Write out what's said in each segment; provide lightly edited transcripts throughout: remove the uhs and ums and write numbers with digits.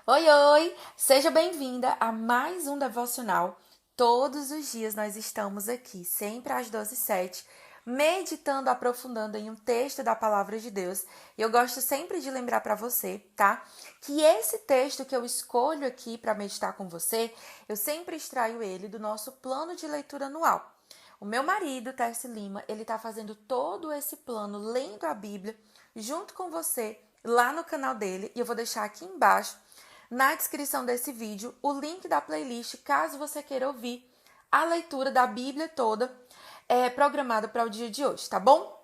Oi, oi! Seja bem-vinda a mais um devocional. Todos os dias nós estamos aqui, sempre às 12h07, meditando, aprofundando em um texto da Palavra de Deus. E eu gosto sempre de lembrar para você, tá? Que esse texto que eu escolho aqui para meditar com você, eu sempre extraio ele do nosso plano de leitura anual. O meu marido, Terce Lima, ele tá fazendo todo esse plano, lendo a Bíblia, junto com você, lá no canal dele. E eu vou deixar aqui embaixo na descrição desse vídeo o link da playlist, caso você queira ouvir a leitura da Bíblia toda programada para o dia de hoje, tá bom?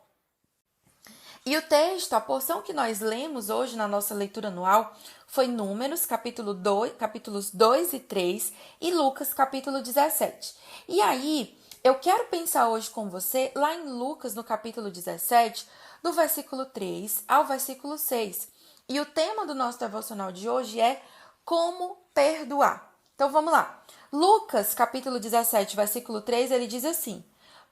E o texto, a porção que nós lemos hoje na nossa leitura anual foi Números, capítulos 2 e 3 e Lucas, capítulo 17. E aí, eu quero pensar hoje com você lá em Lucas, no capítulo 17, do versículo 3 ao versículo 6. E o tema do nosso devocional de hoje é como perdoar. Então vamos lá. Lucas, capítulo 17, versículo 3, ele diz assim: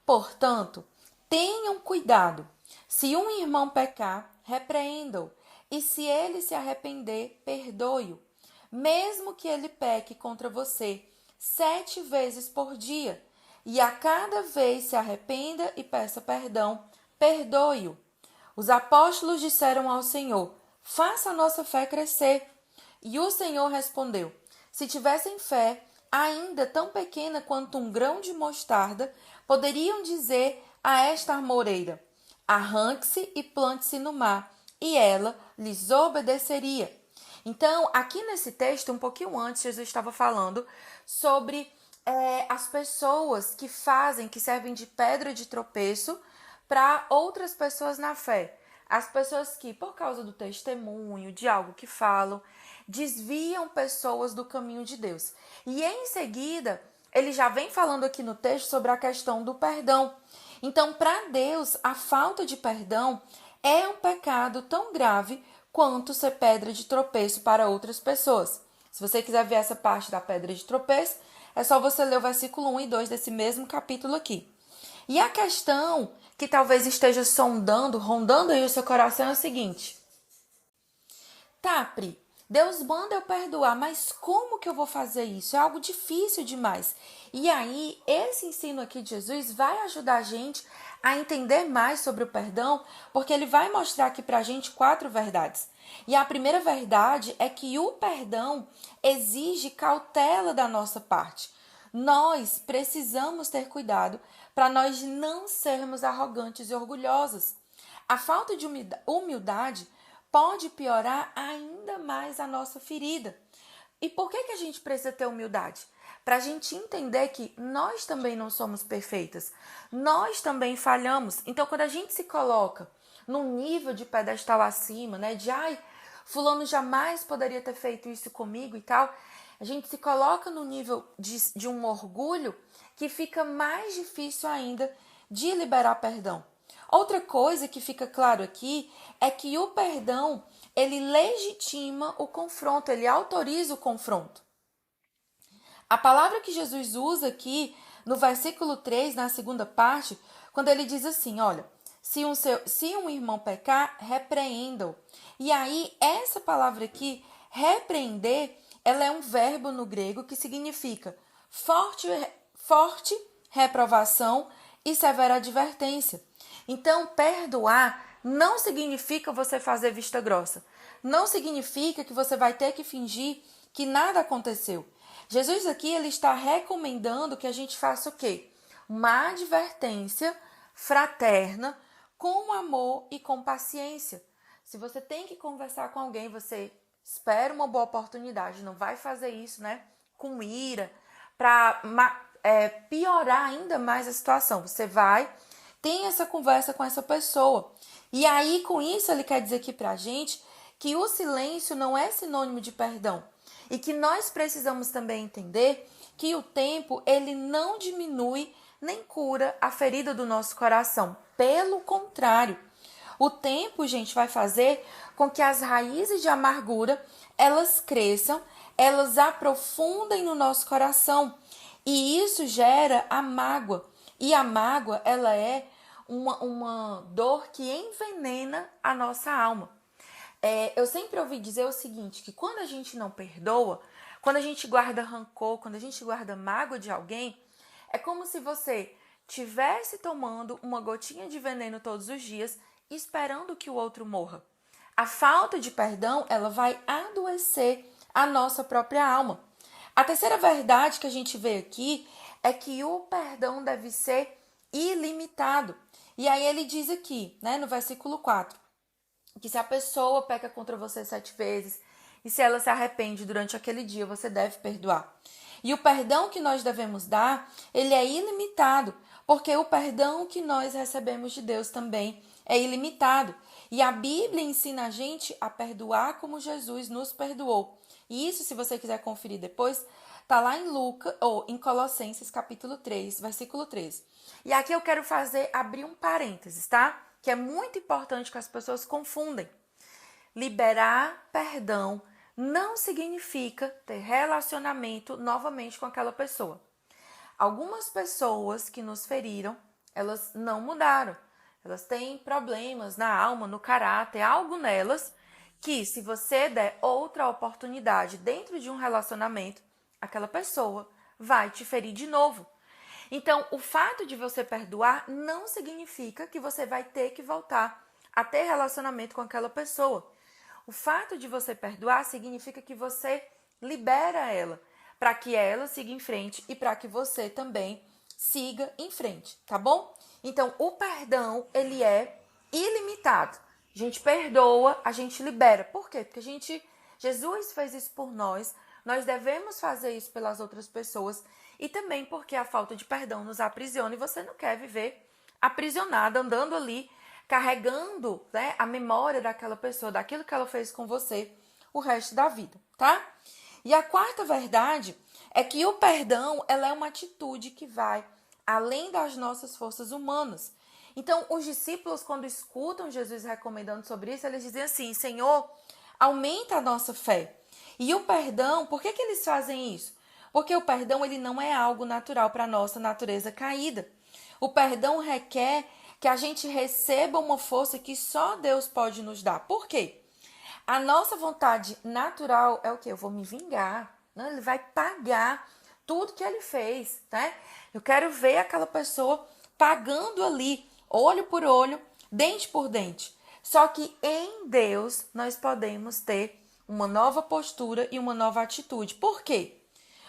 Portanto, tenham cuidado. Se um irmão pecar, repreenda-o, e se ele se arrepender, perdoe-o. Mesmo que ele peque contra você 7 vezes por dia, e a cada vez se arrependa e peça perdão, perdoe-o. Os apóstolos disseram ao Senhor: Faça a nossa fé crescer. E o Senhor respondeu: Se tivessem fé, ainda tão pequena quanto um grão de mostarda, poderiam dizer a esta armoreira: Arranque-se e plante-se no mar, e ela lhes obedeceria. Então, aqui nesse texto, um pouquinho antes, Jesus estava falando sobre as pessoas que servem de pedra de tropeço para outras pessoas na fé. As pessoas que, por causa do testemunho, de algo que falam, desviam pessoas do caminho de Deus. E em seguida, ele já vem falando aqui no texto sobre a questão do perdão. Então, para Deus, a falta de perdão é um pecado tão grave quanto ser pedra de tropeço para outras pessoas. Se você quiser ver essa parte da pedra de tropeço, é só você ler o versículo 1 e 2 desse mesmo capítulo aqui. E a questão que talvez esteja rondando aí o seu coração é o seguinte: Tá, Pri, Deus manda eu perdoar, mas como que eu vou fazer isso? É algo difícil demais. E aí, esse ensino aqui de Jesus vai ajudar a gente a entender mais sobre o perdão, porque ele vai mostrar aqui pra gente 4 verdades. E a primeira verdade é que o perdão exige cautela da nossa parte. Nós precisamos ter cuidado para nós não sermos arrogantes e orgulhosos. A falta de humildade pode piorar ainda mais a nossa ferida. E por que a gente precisa ter humildade? Para a gente entender que nós também não somos perfeitas, nós também falhamos. Então, quando a gente se coloca num nível de pedestal acima, né, de fulano jamais poderia ter feito isso comigo e tal, a gente se coloca no nível de um orgulho que fica mais difícil ainda de liberar perdão. Outra coisa que fica claro aqui é que o perdão, ele legitima o confronto, ele autoriza o confronto. A palavra que Jesus usa aqui no versículo 3, na segunda parte, quando ele diz assim, olha, se um irmão pecar, repreenda-o. E aí, essa palavra aqui, repreender, ela é um verbo no grego que significa forte reprovação e severa advertência. Então, perdoar não significa você fazer vista grossa. Não significa que você vai ter que fingir que nada aconteceu. Jesus aqui ele está recomendando que a gente faça o quê? Uma advertência fraterna, com amor e com paciência. Se você tem que conversar com alguém, você espera uma boa oportunidade. Não vai fazer isso, né? Com ira, para piorar ainda mais a situação. Você vai, tem essa conversa com essa pessoa. E aí, com isso, ele quer dizer aqui pra gente que o silêncio não é sinônimo de perdão. E que nós precisamos também entender que o tempo, ele não diminui nem cura a ferida do nosso coração. Pelo contrário, o tempo, gente, vai fazer com que as raízes de amargura, elas cresçam, elas aprofundem no nosso coração. E isso gera a mágoa. E a mágoa, ela é uma dor que envenena a nossa alma. Eu sempre ouvi dizer o seguinte, que quando a gente não perdoa, quando a gente guarda rancor, quando a gente guarda mágoa de alguém, é como se você tivesse tomando uma gotinha de veneno todos os dias, esperando que o outro morra. A falta de perdão, ela vai adoecer a nossa própria alma. A terceira verdade que a gente vê aqui é que o perdão deve ser ilimitado. E aí ele diz aqui, né, no versículo 4, que se a pessoa peca contra você 7 vezes e se ela se arrepende durante aquele dia, você deve perdoar. E o perdão que nós devemos dar, ele é ilimitado, porque o perdão que nós recebemos de Deus também é ilimitado. E a Bíblia ensina a gente a perdoar como Jesus nos perdoou. E isso, se você quiser conferir depois, tá lá em Lucas, ou em Colossenses capítulo 3, versículo 13. E aqui eu quero abrir um parênteses, tá? Que é muito importante que as pessoas confundem. Liberar perdão não significa ter relacionamento novamente com aquela pessoa. Algumas pessoas que nos feriram, elas não mudaram. Elas têm problemas na alma, no caráter, algo nelas que, se você der outra oportunidade dentro de um relacionamento, aquela pessoa vai te ferir de novo. Então, o fato de você perdoar não significa que você vai ter que voltar a ter relacionamento com aquela pessoa. O fato de você perdoar significa que você libera ela, para que ela siga em frente e para que você também siga em frente, tá bom? Então, o perdão, ele é ilimitado. A gente perdoa, a gente libera. Por quê? Porque Jesus fez isso por nós devemos fazer isso pelas outras pessoas e também porque a falta de perdão nos aprisiona e você não quer viver aprisionada, andando ali, carregando, né, a memória daquela pessoa, daquilo que ela fez com você o resto da vida, tá? E a quarta verdade é que o perdão, ela é uma atitude que vai além das nossas forças humanas. Então, os discípulos, quando escutam Jesus recomendando sobre isso, eles dizem assim: Senhor, aumenta a nossa fé. E o perdão, por que eles fazem isso? Porque o perdão, ele não é algo natural para a nossa natureza caída. O perdão requer que a gente receba uma força que só Deus pode nos dar. Por quê? A nossa vontade natural é o quê? Eu vou me vingar. Né? Ele vai pagar tudo que ele fez, né? Eu quero ver aquela pessoa pagando ali, olho por olho, dente por dente. Só que em Deus nós podemos ter uma nova postura e uma nova atitude. Por quê?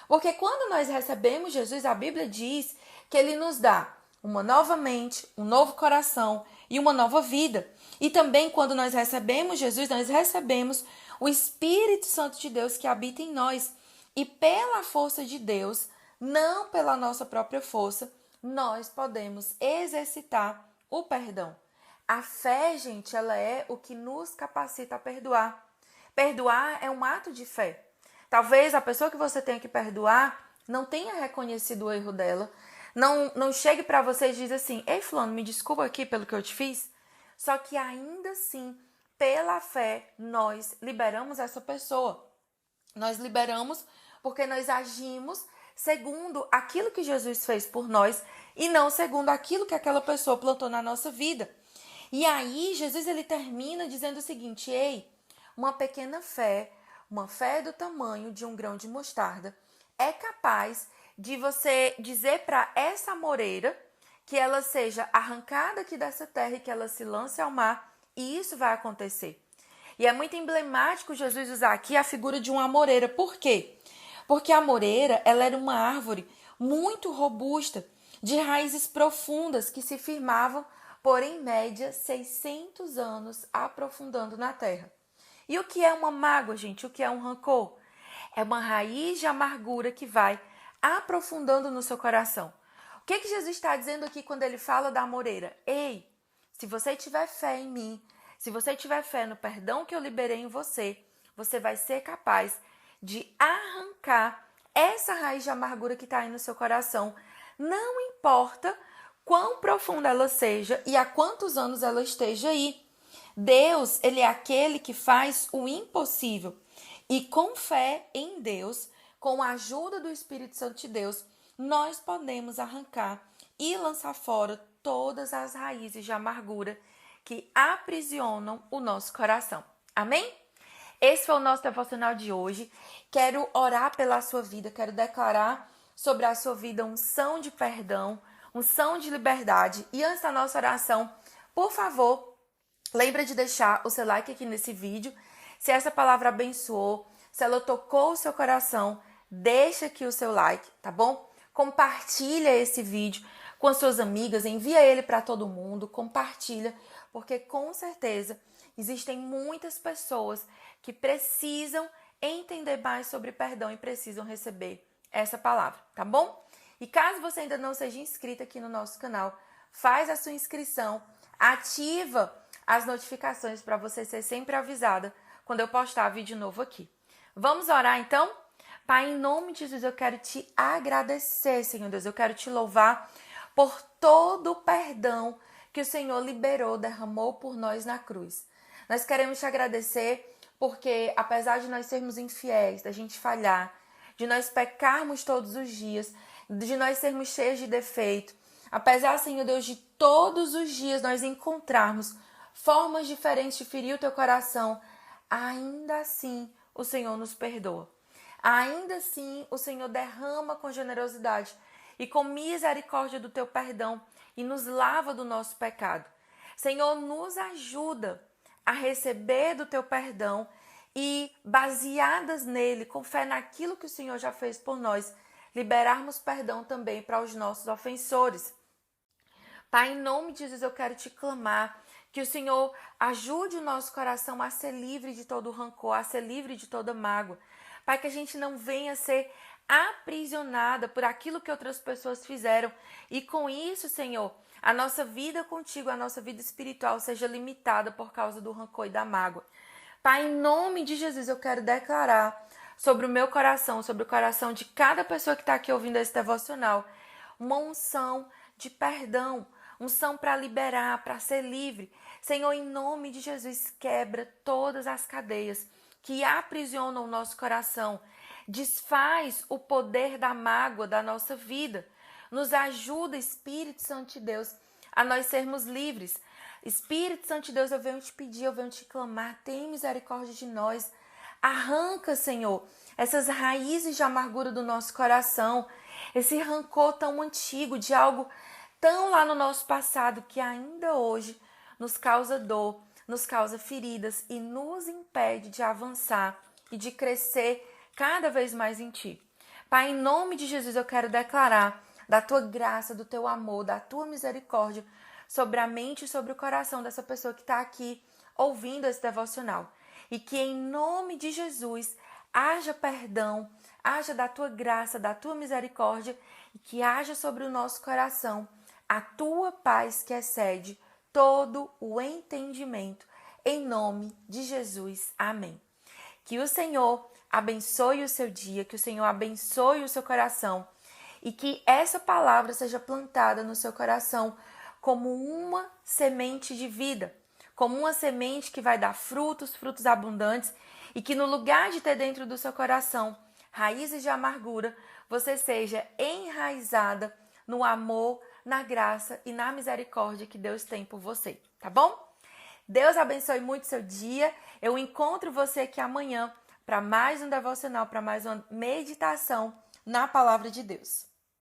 Porque quando nós recebemos Jesus, a Bíblia diz que ele nos dá uma nova mente, um novo coração e uma nova vida. E também quando nós recebemos Jesus, nós recebemos o Espírito Santo de Deus que habita em nós. E pela força de Deus, não pela nossa própria força, nós podemos exercitar o perdão. A fé, gente, ela é o que nos capacita a perdoar. Perdoar é um ato de fé. Talvez a pessoa que você tenha que perdoar não tenha reconhecido o erro dela, não chegue para você e diz assim: ei, fulano, me desculpa aqui pelo que eu te fiz. Só que ainda assim, pela fé, nós liberamos essa pessoa. Nós liberamos porque nós agimos segundo aquilo que Jesus fez por nós e não segundo aquilo que aquela pessoa plantou na nossa vida. E aí, Jesus ele termina dizendo o seguinte: ei, uma pequena fé, uma fé do tamanho de um grão de mostarda, é capaz de você dizer para essa amoreira que ela seja arrancada aqui dessa terra e que ela se lance ao mar, e isso vai acontecer. E é muito emblemático Jesus usar aqui a figura de uma amoreira. Por quê? Porque a amoreira, ela era uma árvore muito robusta, de raízes profundas que se firmavam por, em média, 600 anos aprofundando na terra. E o que é uma mágoa, gente? O que é um rancor? É uma raiz de amargura que vai aprofundando no seu coração. O que Jesus está dizendo aqui quando ele fala da amoreira? Ei, se você tiver fé em mim, se você tiver fé no perdão que eu liberei em você, você vai ser capaz de arrancar essa raiz de amargura que está aí no seu coração. Não importa quão profunda ela seja e há quantos anos ela esteja aí. Deus, ele é aquele que faz o impossível. E com fé em Deus, com a ajuda do Espírito Santo de Deus, nós podemos arrancar e lançar fora todas as raízes de amargura que aprisionam o nosso coração. Amém? Esse foi o nosso devocional de hoje. Quero orar pela sua vida, quero declarar sobre a sua vida unção de perdão, unção de liberdade. E antes da nossa oração, por favor, lembra de deixar o seu like aqui nesse vídeo. Se essa palavra abençoou, se ela tocou o seu coração, deixa aqui o seu like, tá bom? Compartilha esse vídeo com as suas amigas, envia ele para todo mundo, compartilha, porque com certeza existem muitas pessoas que precisam entender mais sobre perdão e precisam receber essa palavra, tá bom? E caso você ainda não seja inscrito aqui no nosso canal, faz a sua inscrição, ativa as notificações para você ser sempre avisada quando eu postar vídeo novo aqui. Vamos orar então? Pai, em nome de Jesus, eu quero te agradecer, Senhor Deus, eu quero te louvar por todo o perdão que o Senhor liberou, derramou por nós na cruz. Nós queremos te agradecer porque, apesar de nós sermos infiéis, da gente falhar, de nós pecarmos todos os dias, de nós sermos cheios de defeito, apesar, Senhor Deus, de todos os dias nós encontrarmos formas diferentes de ferir o teu coração, ainda assim o Senhor nos perdoa. Ainda assim o Senhor derrama com generosidade e com misericórdia do teu perdão e nos lava do nosso pecado. Senhor, nos ajuda a receber do teu perdão e, baseadas nele, com fé naquilo que o Senhor já fez por nós, liberarmos perdão também para os nossos ofensores. Pai, em nome de Jesus, eu quero te clamar que o Senhor ajude o nosso coração a ser livre de todo rancor, a ser livre de toda mágoa. Pai, que a gente não venha ser aprisionada por aquilo que outras pessoas fizeram. E com isso, Senhor, a nossa vida contigo, a nossa vida espiritual seja limitada por causa do rancor e da mágoa. Pai, em nome de Jesus, eu quero declarar sobre o meu coração, sobre o coração de cada pessoa que está aqui ouvindo esse devocional, uma unção de perdão, unção para liberar, para ser livre. Senhor, em nome de Jesus, quebra todas as cadeias que aprisionam o nosso coração. Desfaz o poder da mágoa da nossa vida. Nos ajuda, Espírito Santo de Deus, a nós sermos livres. Espírito Santo de Deus, eu venho te pedir, eu venho te clamar, tem misericórdia de nós. Arranca, Senhor, essas raízes de amargura do nosso coração, esse rancor tão antigo, de algo tão lá no nosso passado que ainda hoje nos causa dor, nos causa feridas e nos impede de avançar e de crescer cada vez mais em Ti. Pai, em nome de Jesus, eu quero declarar da Tua graça, do Teu amor, da Tua misericórdia sobre a mente e sobre o coração dessa pessoa que está aqui ouvindo esse devocional. E que em nome de Jesus haja perdão, haja da Tua graça, da Tua misericórdia e que haja sobre o nosso coração a Tua paz que excede todo o entendimento. Em nome de Jesus. Amém. Que o Senhor abençoe o seu dia, que o Senhor abençoe o seu coração e que essa palavra seja plantada no seu coração como uma semente de vida, como uma semente que vai dar frutos, frutos abundantes e que no lugar de ter dentro do seu coração raízes de amargura, você seja enraizada no amor, na graça e na misericórdia que Deus tem por você, tá bom? Deus abençoe muito seu dia. Eu encontro você aqui amanhã para mais um devocional, para mais uma meditação na palavra de Deus.